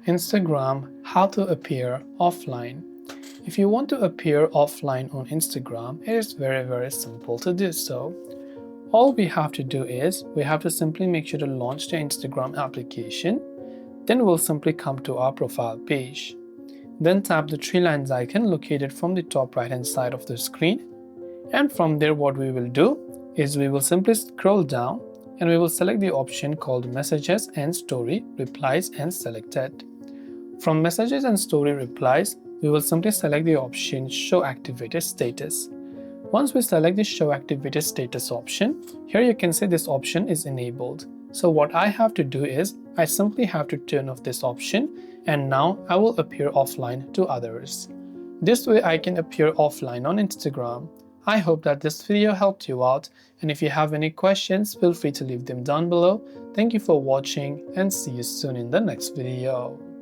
Instagram, how to appear offline. If you want to appear offline on Instagram, it is very simple to do so. All we have to do is we have to simply make sure to launch the Instagram application. Then we'll simply come to our profile page. Then tap the three lines icon located from the top right hand side of the screen. And from there what we will do is we will simply scroll down and we will select the option called Messages and Story Replies and select it. From Messages and Story Replies, we will simply select the option Show Activated Status. Once we select the Show Activated Status option, here you can see this option is enabled. So what I have to do is, I simply have to turn off this option and now I will appear offline to others. This way I can appear offline on Instagram. I hope that this video helped you out, and if you have any questions, feel free to leave them down below. Thank you for watching and see you soon in the next video.